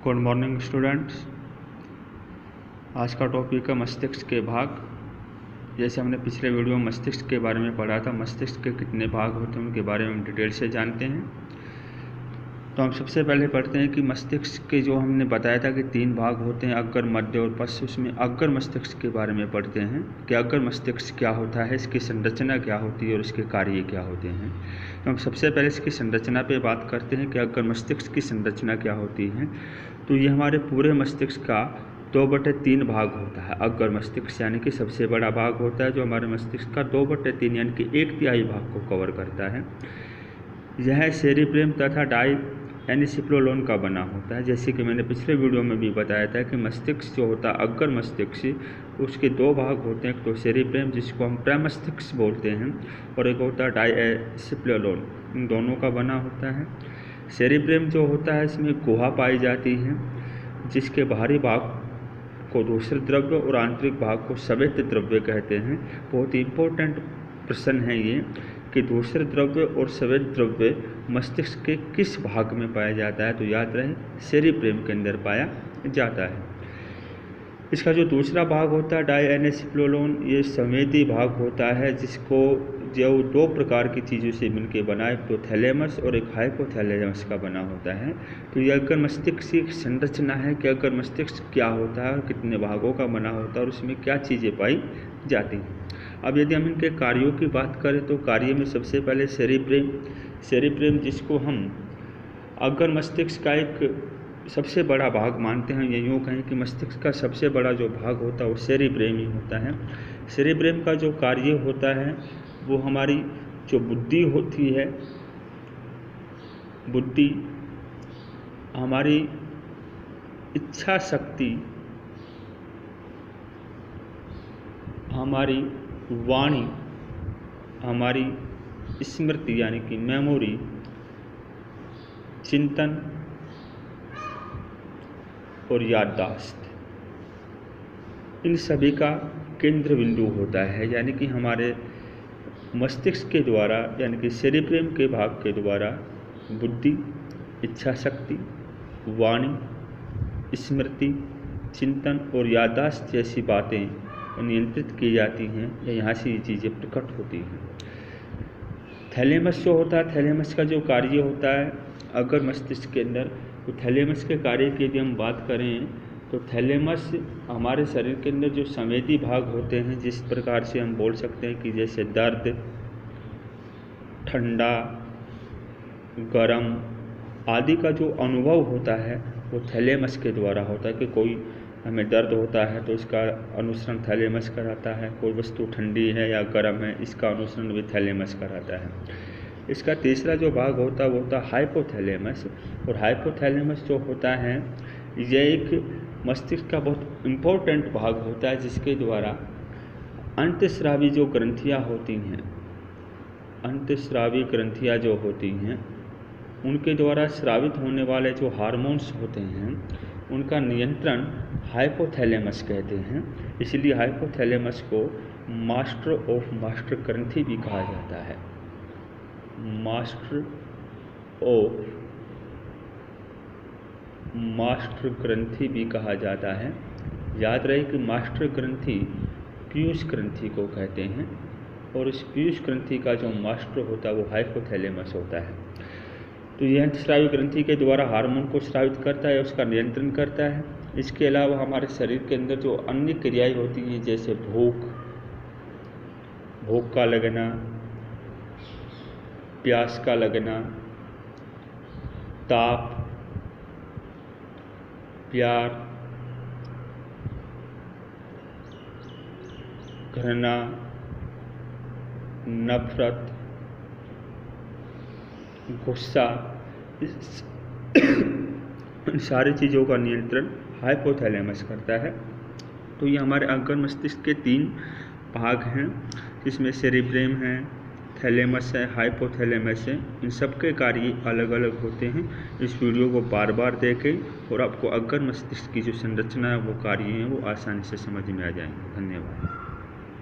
Good morning students. आज का topic है मस्तिष्क के भाग। जैसे हमने पिछले वीडियो में मस्तिष्क के बारे में पढ़ा था, मस्तिष्क के कितने भाग होते हैं उनके बारे में हम डिटेल से जानते हैं। तो हम सबसे पहले पढ़ते हैं कि मस्तिष्क के जो हमने बताया था कि 3 भाग होते हैं, अग्र, मध्य और पश्च। उसमें अग्र मस्तिष्क के बारे में पढ़ते हैं कि अग्र मस्तिष्क क्या होता है, इसकी संरचना क्या होती है और इसके कार्य क्या होते हैं। तो हम सबसे पहले इसकी संरचना पे बात करते हैं कि अग्र मस्तिष्क की संरचना क्या होती है। तो ये हमारे पूरे मस्तिष्क का 2/3 भाग होता है। अग्र मस्तिष्क यानी कि सबसे बड़ा भाग होता है जो हमारे मस्तिष्क का 2/3 यानी कि 1/3 भाग को कवर करता है। यह सेरिब्रम तथा डाई एनिसिप्लोलोन का बना होता है। जैसे कि मैंने पिछले वीडियो में भी बताया था कि मस्तिष्क जो होता है अग्र मस्तिष्क, उसके 2 भाग होते हैं। एक तो सेरिब्रम जिसको हम प्रमस्तिष्क बोलते हैं और एक होता है डाई एनिसिप्लोलोन, इन दोनों का बना होता है। सेरिब्रम जो होता है इसमें गुहा पाई जाती है जिसके बाहरी भाग को दूसरे द्रव्य और आंतरिक भाग को स्वेद द्रव्य कहते हैं। बहुत ही इम्पोर्टेंट प्रश्न है ये कि दूसरे द्रव्य और स्वेद द्रव्य मस्तिष्क के किस भाग में पाया जाता है। तो याद रहे सेरिब्रम के अंदर पाया जाता है। इसका जो दूसरा भाग होता है डाई एनिसिप्लोलोन, ये संवेदी भाग होता है जिसको जो 2 प्रकार की चीज़ों से मिलकर बना है, तो थैलेमस और एक हाइपोथैलेमस का बना होता है। तो ये अग्र मस्तिष्क की संरचना है कि अग्र मस्तिष्क क्या होता है और कितने भागों का बना होता है और उसमें क्या चीज़ें पाई जाती हैं। अब यदि हम इनके कार्यों की बात करें तो कार्य में सबसे पहले सेरिब्रम जिसको हम अग्र मस्तिष्क का एक सबसे बड़ा भाग मानते हैं, या यूँ कहें कि मस्तिष्क का सबसे बड़ा जो भाग होता है वो सेरिब्रम ही होता है। सेरिब्रम का जो कार्य होता है वो हमारी जो बुद्धि होती है, बुद्धि, हमारी इच्छा शक्ति, हमारी वाणी, हमारी स्मृति यानी कि मेमोरी, चिंतन और याददाश्त, इन सभी का केंद्र बिंदु होता है। यानी कि हमारे मस्तिष्क के द्वारा यानी कि सेरिब्रम के भाग के द्वारा बुद्धि, इच्छा शक्ति, वाणी, स्मृति, चिंतन और याददाश्त जैसी बातें नियंत्रित की जाती हैं या यहाँ से ये चीज़ें प्रकट होती हैं। थैलेमस जो होता है, थैलेमस का जो कार्य होता है अगर मस्तिष्क के अंदर, तो थैलेमस के कार्य की यदि हम बात करें तो थैलेमस हमारे शरीर के अंदर जो संवेदी भाग होते हैं, जिस प्रकार से हम बोल सकते हैं कि जैसे दर्द, ठंडा, गरम आदि का जो अनुभव होता है वो थैलेमस के द्वारा होता है। कि कोई हमें दर्द होता है तो इसका अनुसरण थैलेमस कराता है, कोई वस्तु ठंडी है या गर्म है इसका अनुसरण भी थैलेमस कराता है। इसका तीसरा जो भाग होता है वो होता है हाइपोथैलेमस। और हाइपोथैलेमस जो होता है ये एक मस्तिष्क का बहुत इम्पोर्टेंट भाग होता है जिसके द्वारा अंतःस्रावी जो ग्रंथियाँ होती हैं, अंतःस्रावी ग्रंथियाँ जो होती हैं उनके द्वारा स्रावित होने वाले जो हार्मोन्स होते हैं उनका नियंत्रण हाइपोथैलेमस कहते हैं। इसलिए हाइपोथैलेमस को मास्टर ऑफ मास्टर ग्रंथि भी कहा जाता है। मास्टर ऑफ मास्टर ग्रंथि भी कहा जाता है। याद रहे कि मास्टर ग्रंथि पीयूष ग्रंथि को कहते हैं और इस पीयूष ग्रंथि का जो मास्टर होता है वो हाइपोथैलेमस होता है। तो यह अंतःस्रावी ग्रंथि के द्वारा हार्मोन को स्रावित करता है, उसका नियंत्रण करता है। इसके अलावा हमारे शरीर के अंदर जो अन्य क्रियाएं होती हैं जैसे भूख का लगना, प्यास का लगना, ताप, प्यार, घृणा, नफरत, गुस्सा, इन सारी चीज़ों का नियंत्रण हाइपोथैलेमस करता है। तो ये हमारे अग्र मस्तिष्क के 3 भाग हैं जिसमें सेरिब्रम है, थैलेमस है, हाइपोथैलेमस है। इन सब के कार्य अलग अलग होते हैं। इस वीडियो को बार बार देखें और आपको अग्र मस्तिष्क की जो संरचना है वो कार्य हैं वो आसानी से समझ में आ जाएंगे। धन्यवाद।